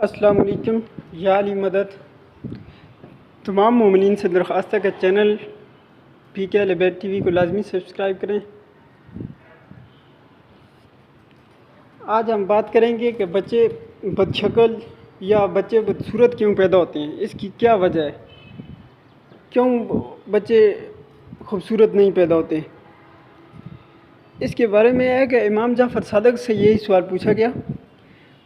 السلام علیکم یا علی مدد۔ تمام مومنین سے درخواست ہے کہ چینل پی کے اہل بیت ٹی وی کو لازمی سبسکرائب کریں۔ آج ہم بات کریں گے کہ بچے بدشکل یا بچے بدصورت کیوں پیدا ہوتے ہیں، اس کی کیا وجہ ہے، کیوں بچے خوبصورت نہیں پیدا ہوتے۔ اس کے بارے میں ہے کہ امام جعفر صادق سے یہی سوال پوچھا گیا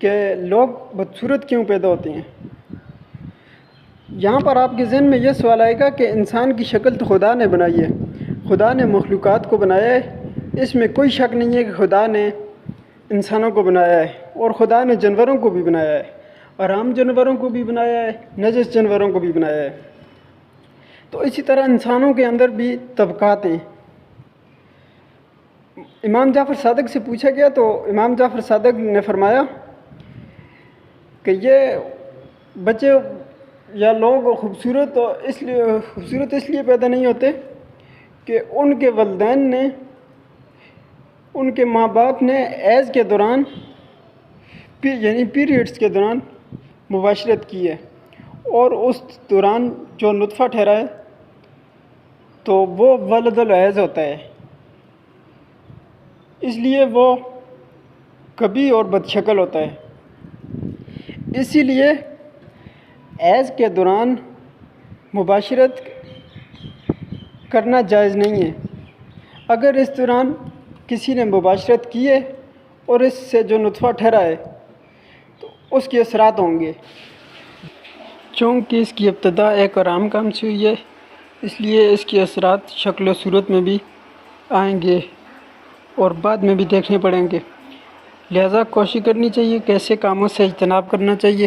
کہ لوگ بدصورت کیوں پیدا ہوتے ہیں۔ یہاں پر آپ کے ذہن میں یہ سوال آئے گا کہ انسان کی شکل تو خدا نے بنائی ہے، خدا نے مخلوقات کو بنایا ہے، اس میں کوئی شک نہیں ہے کہ خدا نے انسانوں کو بنایا ہے اور خدا نے جانوروں کو بھی بنایا ہے، اور عام جانوروں کو بھی بنایا ہے، نجس جانوروں کو بھی بنایا ہے۔ تو اسی طرح انسانوں کے اندر بھی طبقات ہیں۔ امام جعفر صادق سے پوچھا گیا تو امام جعفر صادق نے فرمایا کہ یہ بچے یا لوگ خوبصورت اس لیے پیدا نہیں ہوتے کہ ان کے والدین نے، ان کے ماں باپ نے ایز کے دوران یعنی پیریڈز کے دوران مباشرت کی ہے، اور اس دوران جو نطفہ ٹھہرا ہے تو وہ ولد الحیض ہوتا ہے، اس لیے وہ کبھی اور بدشکل ہوتا ہے۔ اسی لیے حیض کے دوران مباشرت کرنا جائز نہیں ہے۔ اگر اس دوران کسی نے مباشرت کی ہے اور اس سے جو نطفہ ٹھہرا ہے تو اس کے اثرات ہوں گے، چونکہ اس کی ابتدا ایک آرام کام سے ہوئی ہے، اس لیے اس کے اثرات شکل و صورت میں بھی آئیں گے اور بعد میں بھی دیکھنے پڑیں گے۔ لہذا کوشش کرنی چاہیے کہ ایسے کاموں سے اجتناب کرنا چاہیے۔